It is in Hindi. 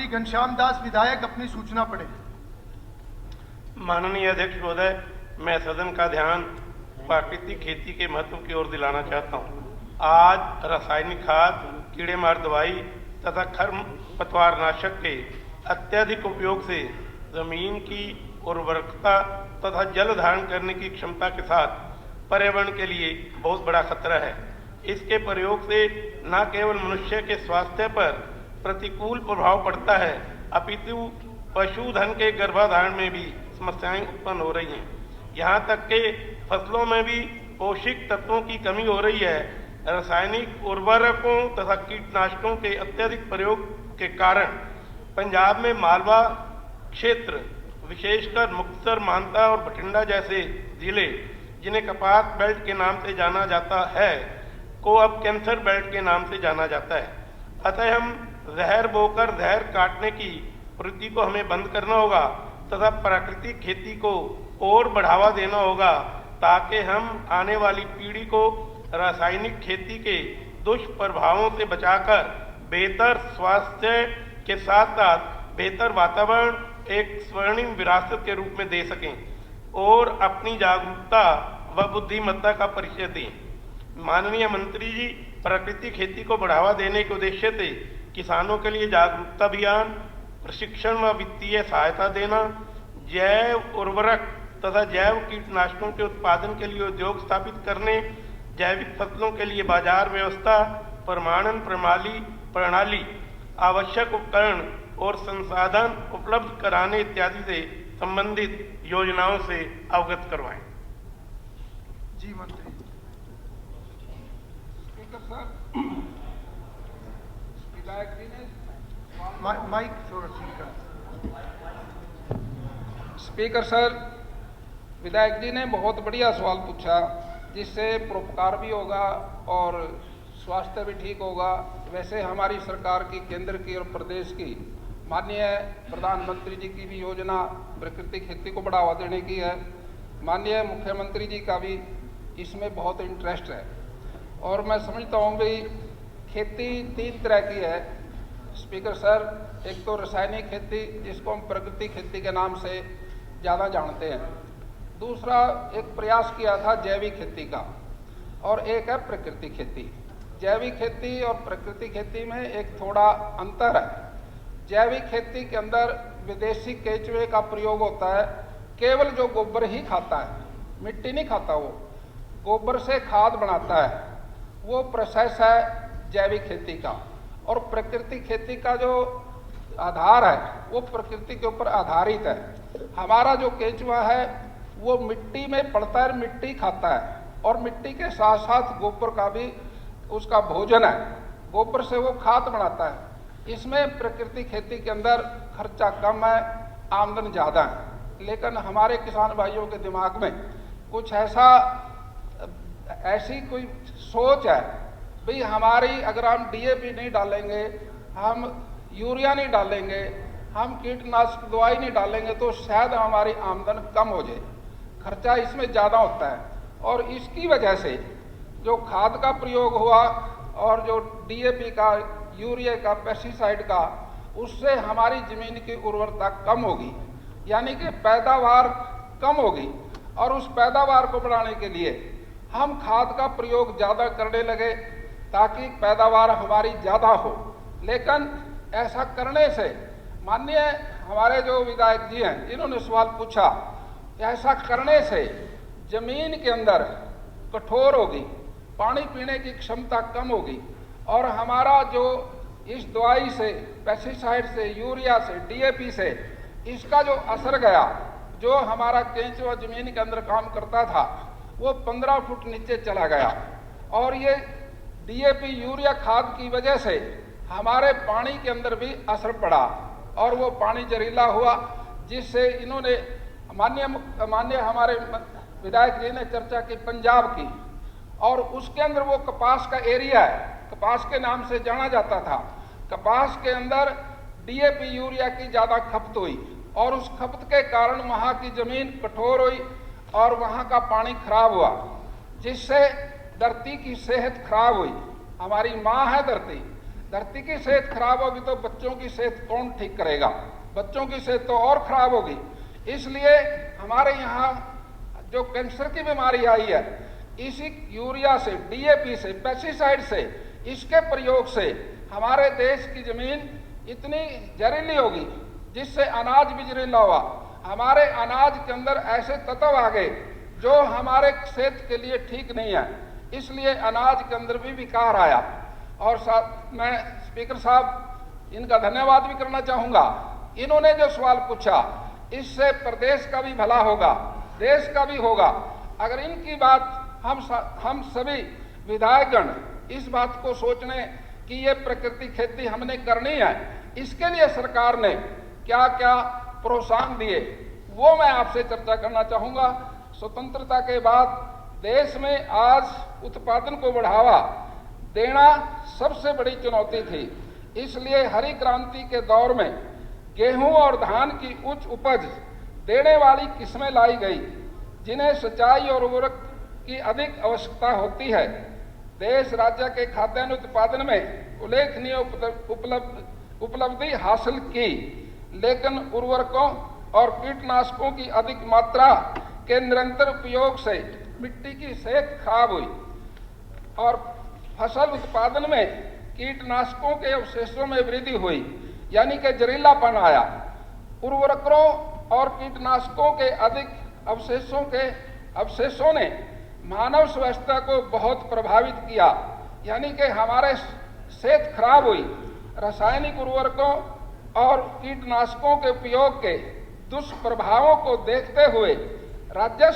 श्री घनश्याम दास विधायक अपनी सूचना पढ़े। माननीय अध्यक्ष महोदय, मैं सदन का ध्यान प्राकृतिक खेती के महत्व की ओर दिलाना चाहता हूँ। आज रासायनिक खाद, कीड़े मार दवाई तथा खरपतवार नाशक के अत्यधिक उपयोग से जमीन की उर्वरकता तथा जल धारण करने की क्षमता के साथ पर्यावरण के लिए बहुत बड़ा खतरा है। इसके प्रयोग से न केवल मनुष्य के स्वास्थ्य पर प्रतिकूल प्रभाव पड़ता है, अपितु पशुधन के गर्भाधारण में भी समस्याएं उत्पन्न हो रही हैं। यहाँ तक कि फसलों में भी पोषक तत्वों की कमी हो रही है। रासायनिक उर्वरकों तथा कीटनाशकों के अत्यधिक प्रयोग के कारण पंजाब में मालवा क्षेत्र, विशेषकर मुक्तसर, मानता और बठिंडा जैसे जिले, जिन्हें कपास बेल्ट के नाम से जाना जाता है, को अब कैंसर बेल्ट के नाम से जाना जाता है। अतः हम जहर बोकर जहर काटने की प्रवृत्ति को हमें बंद करना होगा तथा प्राकृतिक खेती को और बढ़ावा देना होगा, ताकि हम आने वाली पीढ़ी को रासायनिक खेती के दुष्प्रभावों से बचाकर बेहतर स्वास्थ्य के साथ साथ बेहतर वातावरण एक स्वर्णिम विरासत के रूप में दे सकें और अपनी जागरूकता व बुद्धिमत्ता का परिचय दें। माननीय मंत्री जी, प्राकृतिक खेती को बढ़ावा देने के उद्देश्य से किसानों के लिए जागरूकता अभियान, प्रशिक्षण व वित्तीय सहायता देना, जैव उर्वरक तथा जैव कीटनाशकों के उत्पादन के लिए उद्योग स्थापित करने, जैविक फसलों के लिए बाजार व्यवस्था, प्रमाणन प्रणाली, आवश्यक उपकरण और संसाधन उपलब्ध कराने इत्यादि से संबंधित योजनाओं से अवगत करवाएं। जी मंत्री। स्पीकर सर, विधायक जी ने माइक थोड़ा ठीक कर। स्पीकर सर, विधायक जी ने बहुत बढ़िया सवाल पूछा, जिससे परोपकार भी होगा और स्वास्थ्य भी ठीक होगा। वैसे हमारी सरकार की, केंद्र की और प्रदेश की माननीय प्रधानमंत्री जी की भी योजना प्राकृतिक खेती को बढ़ावा देने की है। माननीय मुख्यमंत्री जी का भी इसमें बहुत इंटरेस्ट है और मैं समझता हूँ भी खेती 3 तरह की है स्पीकर सर। एक तो रासायनिक खेती, जिसको हम प्राकृतिक खेती के नाम से ज़्यादा जानते हैं। दूसरा एक प्रयास किया था जैविक खेती का, और एक है प्राकृतिक खेती। जैविक खेती और प्राकृतिक खेती में एक थोड़ा अंतर है। जैविक खेती के अंदर विदेशी केंचुए का प्रयोग होता है, केवल जो गोबर ही खाता है, मिट्टी नहीं खाता, वो गोबर से खाद बनाता है, वो प्रोसेस है जैविक खेती का। और प्राकृतिक खेती का जो आधार है वो प्रकृति के ऊपर आधारित है। हमारा जो केंचुआ है वो मिट्टी में पड़ता है, मिट्टी खाता है, और मिट्टी के साथ साथ गोबर का भी उसका भोजन है, गोबर से वो खाद बनाता है। इसमें प्राकृतिक खेती के अंदर खर्चा कम है, आमदन ज़्यादा है। लेकिन हमारे किसान भाइयों के दिमाग में कुछ ऐसी कोई सोच है भाई हमारी, अगर हम डीएपी नहीं डालेंगे, हम यूरिया नहीं डालेंगे, हम कीटनाशक दवाई नहीं डालेंगे तो शायद हमारी आमदन कम हो जाए, खर्चा इसमें ज़्यादा होता है। और इसकी वजह से जो खाद का प्रयोग हुआ और जो डीएपी का, यूरिया का, पेस्टिसाइड का, उससे हमारी ज़मीन की उर्वरता कम होगी, यानी कि पैदावार कम होगी। और उस पैदावार को बढ़ाने के लिए हम खाद का प्रयोग ज़्यादा करने लगे ताकि पैदावार हमारी ज़्यादा हो। लेकिन ऐसा करने से, माननीय हमारे जो विधायक जी हैं इन्होंने सवाल पूछा, ऐसा करने से ज़मीन के अंदर कठोर होगी, पानी पीने की क्षमता कम होगी, और हमारा जो इस दवाई से, पेस्टिसाइड से, यूरिया से, डीएपी से इसका जो असर गया, जो हमारा केंचुआ ज़मीन के अंदर काम करता था वो 15 फुट नीचे चला गया। और ये डीएपी, यूरिया खाद की वजह से हमारे पानी के अंदर भी असर पड़ा और वो पानी जहरीला हुआ, जिससे इन्होंने माननीय हमारे विधायक जी ने चर्चा की पंजाब की, और उसके अंदर वो कपास का एरिया है, कपास के नाम से जाना जाता था। कपास के अंदर डीएपी, यूरिया की ज़्यादा खपत हुई और उस खपत के कारण वहाँ की ज़मीन कठोर हुई और वहाँ का पानी खराब हुआ, जिससे धरती की सेहत खराब हुई। हमारी माँ है धरती, धरती की सेहत खराब होगी तो बच्चों की सेहत कौन ठीक करेगा? बच्चों की सेहत तो और खराब होगी। इसलिए हमारे यहाँ जो कैंसर की बीमारी आई है, इसी यूरिया से, डीएपी से, पेस्टिसाइड से, इसके प्रयोग से हमारे देश की जमीन इतनी जहरीली होगी जिससे अनाज भी जहरीला हुआ। हमारे अनाज के अंदर ऐसे तत्व आ गए जो हमारे सेहत के लिए ठीक नहीं है, इसलिए अनाज के अंदर भी विकार आया। और साथ मैं स्पीकर साहब इनका धन्यवाद भी करना चाहूँगा। इन्होंने जो सवाल पूछा, इससे प्रदेश का भी भला होगा, देश का भी होगा। अगर इनकी बात हम सभी विधायकगण इस बात को सोचने कि ये प्रकृति खेती हमने करनी है, इसके लिए सरकार ने क्या क्या प्रोत्साहन दिए, वो मैं आपसे चर्चा करना चाहूँगा। स्वतंत्रता के बाद देश में आज उत्पादन को बढ़ावा देना सबसे बड़ी चुनौती थी, इसलिए हरी क्रांति के दौर में गेहूं और धान की उच्च उपज देने वाली किस्में लाई गई, जिन्हें सिंचाई और उर्वरक की अधिक आवश्यकता होती है। देश राज्य के खाद्यान्न उत्पादन में उल्लेखनीय उपलब्धि हासिल की, लेकिन उर्वरकों और कीटनाशकों की अधिक मात्रा के निरंतर उपयोग से मिट्टी की सेहत खराब हुई और फसल उत्पादन में कीटनाशकों के अवशेषों में वृद्धि हुई, यानी कि जहरीलापन आया। उर्वरकों और कीटनाशकों के अधिक अवशेषों ने मानव स्वास्थ्य को बहुत प्रभावित किया, यानी कि हमारे सेहत खराब हुई। रासायनिक उर्वरकों और कीटनाशकों के उपयोग के दुष्प्रभावों को देखते हुए राज्य